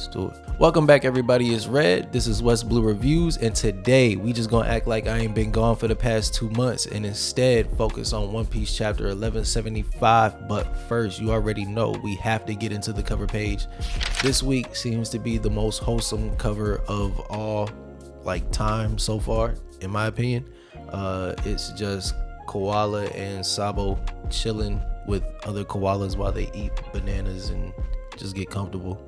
do it. Welcome back, everybody. It's Red. This is West Blue Reviews, and today we just gonna act like I ain't been gone for the past 2 months and instead focus on One Piece chapter 1175. But first, you already know we have to get into the cover page. This week seems to be the most wholesome cover of all time so far, in my opinion. It's just Koala and Sabo chilling with other koalas while they eat bananas and just get comfortable.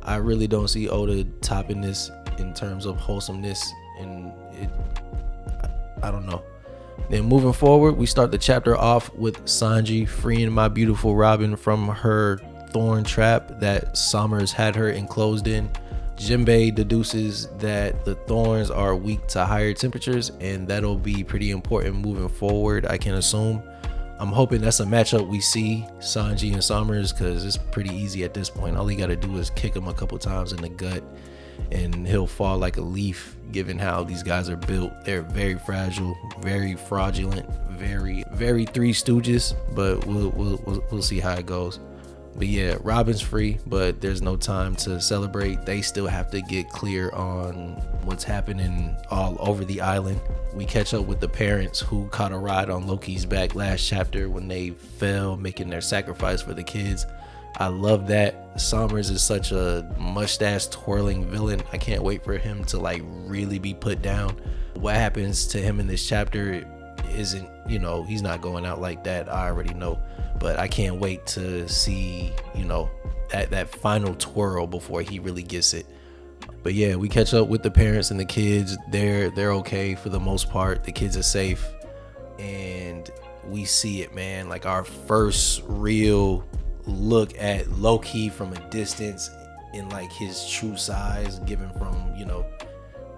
I really don't see Oda topping this in terms of wholesomeness, and I don't know. Then moving forward, we start the chapter off with Sanji freeing my beautiful Robin from her thorn trap that Summers had her enclosed in. Jinbei deduces that the thorns are weak to higher temperatures, and that'll be pretty important moving forward, I can assume. I'm hoping that's a matchup we see, Sanji and Summers, because it's pretty easy at this point. All he got to do is kick him a couple times in the gut, and he'll fall like a leaf, given how these guys are built. They're very fragile, very fraudulent, very Three Stooges, but we'll see how it goes. But yeah, Robin's free, but there's no time to celebrate. They still have to get clear on what's happening all over the island. We catch up with the parents who caught a ride on Loki's back last chapter when they fell, making their sacrifice for the kids. I love that. Summers is such a mustache twirling villain. I can't wait for him to really be put down. What happens to him in this chapter isn't, he's not going out like that. I already know. But I can't wait to see, that final twirl before he really gets it. But yeah, we catch up with the parents and the kids. They're okay for the most part. The kids are safe. And we see it, man. Like our first real look at Loki from a distance in his true size, given from,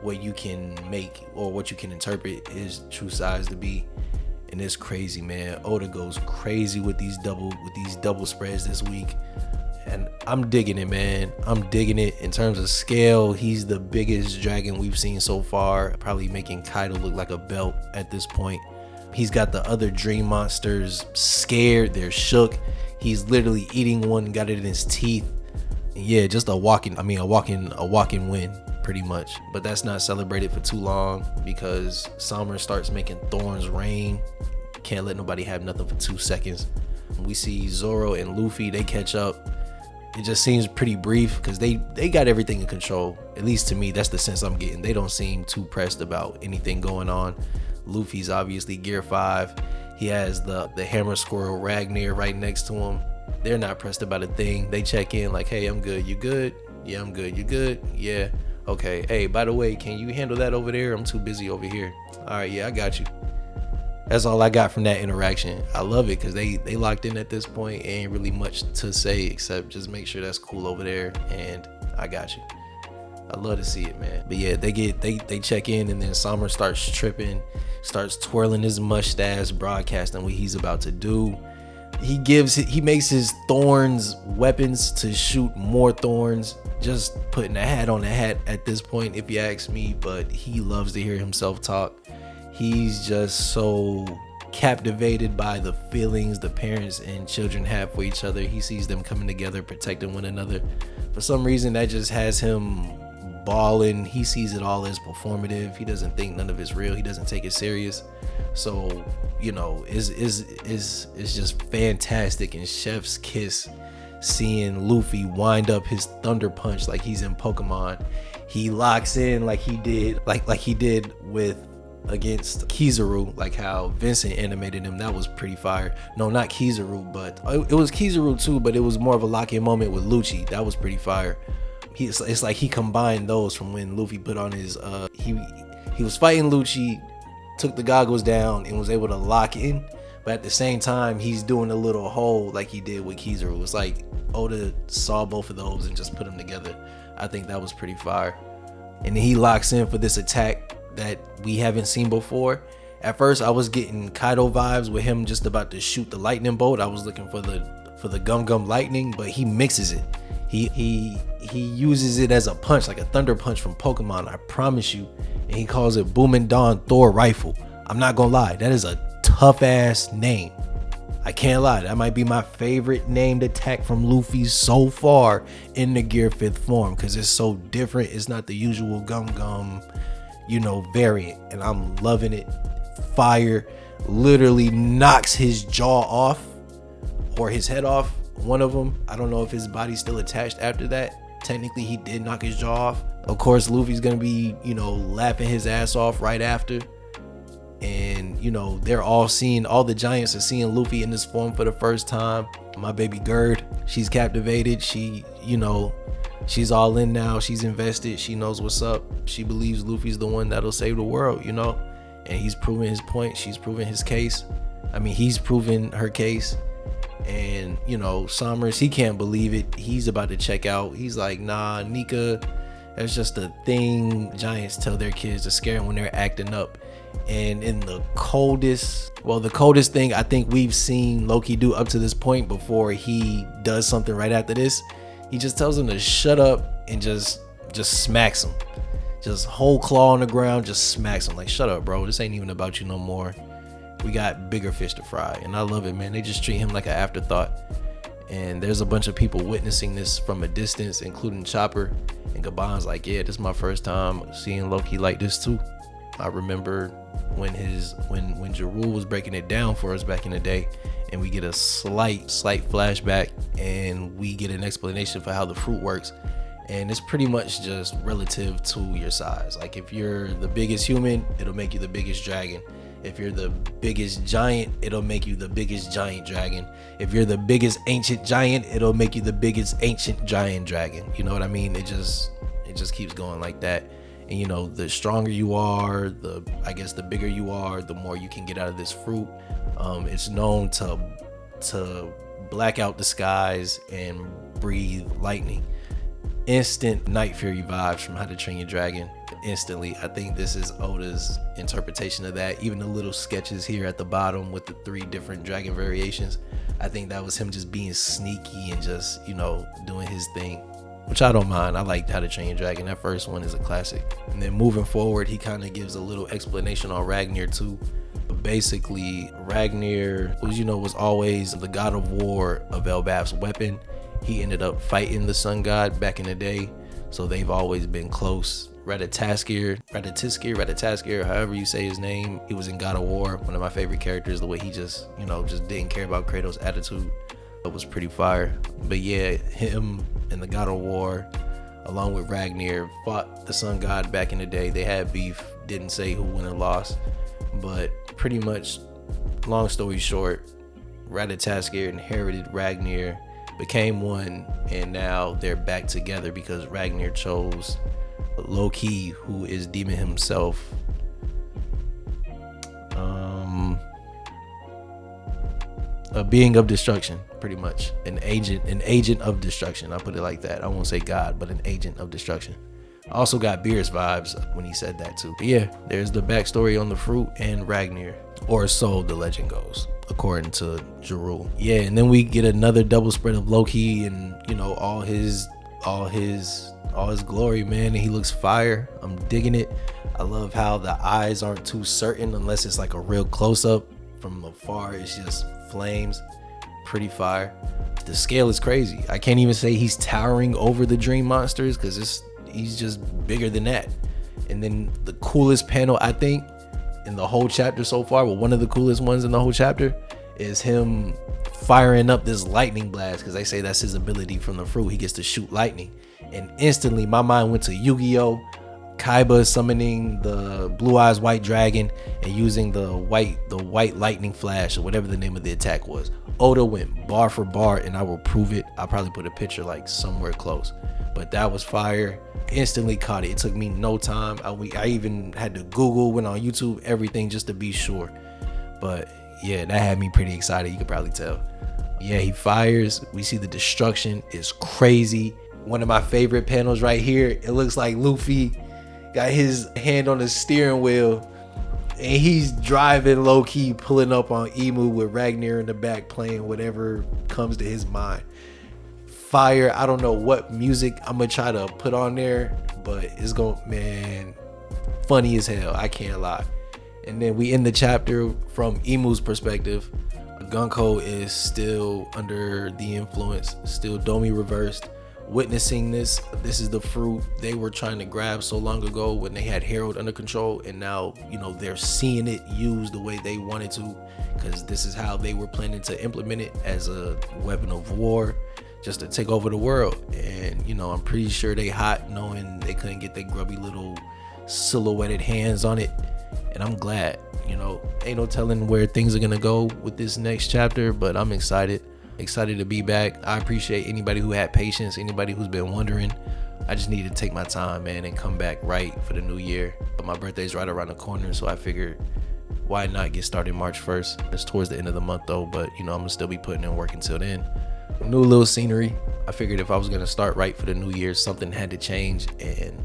what you can make or what you can interpret his true size to be. And it's crazy, man. Oda goes crazy with these double spreads this week, and I'm digging it, man. I'm digging it. In terms of scale, he's the biggest dragon we've seen so far, probably making Kaido look like a belt at this point. He's got the other dream monsters scared. They're shook. He's literally eating one, got it in his teeth. And yeah, just a walking win, pretty much. But that's not celebrated for too long because Summer starts making thorns rain. Can't let nobody have nothing for 2 seconds. We see Zoro and Luffy, they catch up. It just seems pretty brief because they got everything in control. At least to me, that's the sense I'm getting. They don't seem too pressed about anything going on. Luffy's obviously gear 5. He has the hammer squirrel Ragnar right next to him. They're not pressed about a thing. They check in like, hey, I'm good. You good? Yeah, I'm good. You good? Yeah. Okay. Hey, by the way, can you handle that over there? I'm too busy over here. All right. Yeah, I got you. That's all I got from that interaction. I love it because they locked in at this point. Ain't really much to say except just make sure that's cool over there, and I got you. I love to see it, man. But yeah, they check in, and then Summer starts tripping, starts twirling his mustache, broadcasting what he's about to do. He makes his thorns weapons to shoot more thorns. Just putting a hat on a hat at this point, if you ask me. But he loves to hear himself talk. He's just so captivated by the feelings the parents and children have for each other. He sees them coming together, protecting one another. For some reason, that just has him balling. He sees it all as performative. He doesn't think none of it's real. He doesn't take it serious. So, it's just fantastic and chef's kiss seeing Luffy wind up his thunder punch like he's in Pokemon. He locks in like he did against Kizaru, like how Vincent animated him. That was pretty fire. No, not Kizaru, but it was Kizaru too, but it was more of a lock-in moment with Lucci. That was pretty fire. It's like he combined those from when Luffy put on his he was fighting Lucci, took the goggles down and was able to lock in, but at the same time he's doing a little hole like he did with Kizaru. It was like Oda saw both of those and just put them together. I think that was pretty fire. And then he locks in for this attack that we haven't seen before. At first I was getting Kaido vibes with him just about to shoot the lightning bolt. I was looking for the gum lightning, but he mixes it. He uses it as a punch, like a thunder punch from Pokemon, I promise you. And he calls it Boomin' Dawn Thor Rifle. I'm not gonna lie, that is a tough ass name. I can't lie, that might be my favorite named attack from Luffy so far in the Gear 5th form, because it's so different. It's not the usual gum variant, and I'm loving it. Fire literally knocks his jaw off, or his head off, one of them. I don't know if his body's still attached after that. Technically, he did knock his jaw off. Of course, Luffy's gonna be, laughing his ass off right after. And, they're all the giants are seeing Luffy in this form for the first time. My baby Gerd, she's captivated. She, she's all in now. She's invested. She knows what's up. She believes Luffy's the one that'll save the world, and he's proven his point. She's proven his case. He's proven her case. And, Summers, he can't believe it. He's about to check out. He's like, nah, Nika, that's just a thing giants tell their kids to scare them when they're acting up. And in the coldest thing I think we've seen Loki do up to this point before he does something right after this, he just tells him to shut up and just smacks him. Just whole claw on the ground, just smacks him like, shut up, bro. This ain't even about you no more. We got bigger fish to fry. And I love it, man. They just treat him like an afterthought. And there's a bunch of people witnessing this from a distance, including Chopper. And Gabon's like, yeah, this is my first time seeing Loki like this too. I remember when Jarul was breaking it down for us back in the day, and we get a slight flashback, and we get an explanation for how the fruit works. And it's pretty much just relative to your size. Like, if you're the biggest human, it'll make you the biggest dragon. If you're the biggest giant, it'll make you the biggest giant dragon. If you're the biggest ancient giant, it'll make you the biggest ancient giant dragon. You know what I mean? It just keeps going like that. And the stronger you are, the bigger you are, the more you can get out of this fruit. It's known to black out the skies and breathe lightning. Instant Night Fury vibes from How to Train Your Dragon. Instantly. I think this is Oda's interpretation of that. Even the little sketches here at the bottom with the 3 different dragon variations, I think that was him just being sneaky and just, doing his thing, which I don't mind. I like How to Train Your Dragon. That first one is a classic. And then moving forward, he kind of gives a little explanation on Ragnar too. But basically, Ragnar was always the god of war of Elbaf's weapon. He ended up fighting the sun god back in the day, so they've always been close. Ratatoskir, however you say his name, he was in God of War. One of my favorite characters, the way he just didn't care about Kratos' attitude. It was pretty fire. But yeah, him and the God of War, along with Ragnar, fought the sun god back in the day. They had beef, didn't say who won or lost, but pretty much, long story short, Ratatoskir inherited Ragnar, became one, and now they're back together because Ragnar chose Lokis, who is demon himself. A being of destruction, pretty much. An agent of destruction. I'll put it like that. I won't say God, but an agent of destruction. I also got Beerus vibes when he said that too. But yeah, there's the backstory on the fruit and Ragnar, or so the legend goes, according to Jarul. Yeah, and then we get another double spread of Loki and all his glory, man, and he looks fire. I'm digging it. I love how the eyes aren't too certain unless it's like a real close-up. From afar, it's just flames. Pretty fire. The scale is crazy. I can't even say he's towering over the dream monsters, because he's just bigger than that. And then the coolest panel, I think, in the whole chapter so far, well, one of the coolest ones in the whole chapter, is him firing up this lightning blast, because they say that's his ability from the fruit. He gets to shoot lightning. And instantly my mind went to Yu-Gi-Oh! Kaiba summoning the blue eyes white dragon and using the white lightning flash, or whatever the name of the attack was. Oda went bar for bar, and I will prove it. I'll probably put a picture like somewhere close, but that was fire. Instantly caught it. It took me no time. I even had to Google, went on YouTube, everything, just to be sure. But yeah, that had me pretty excited. You could probably tell. Yeah, he fires. We see the destruction is crazy. One of my favorite panels right here. It looks like Luffy got his hand on the steering wheel and he's driving low-key, pulling up on Emu with Ragnar in the back playing whatever comes to his mind. Fire. I don't know what music I'm gonna try to put on there, but it's man, funny as hell. I can't lie. And then we end the chapter from Emu's perspective. Gunko is still under the influence, still Domi reversed, witnessing this. This is the fruit they were trying to grab so long ago when they had Harold under control, and now, you know, they're seeing it used the way they wanted to, because this is how they were planning to implement it as a weapon of war, just to take over the world. And, you know, I'm pretty sure they hot knowing they couldn't get their grubby little silhouetted hands on it. And I'm glad, you know, ain't no telling where things are gonna go with this next chapter, but I'm excited to be back. I appreciate anybody who had patience, anybody who's been wondering. I just need to take my time, man, and come back right for the new year. But my birthday's right around the corner, so I figured why not get started March 1st. It's towards the end of the month though, but you know, I'm gonna still be putting in work until then. New little scenery. I figured if I was gonna start right for the new year, something had to change, and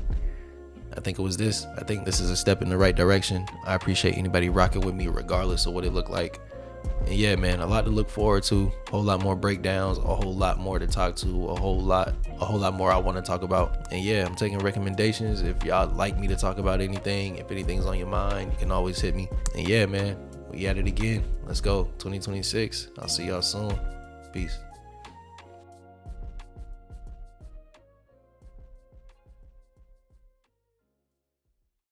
I think it was this. I think this is a step in the right direction. I appreciate anybody rocking with me regardless of what it looked like. And yeah, man, a lot to look forward to. A whole lot more breakdowns, a whole lot more to talk to, a whole lot more I want to talk about. And yeah, I'm taking recommendations. If y'all like me to talk about anything, if anything's on your mind, you can always hit me. And yeah, man, we at it again. Let's go. 2026. I'll see y'all soon. Peace.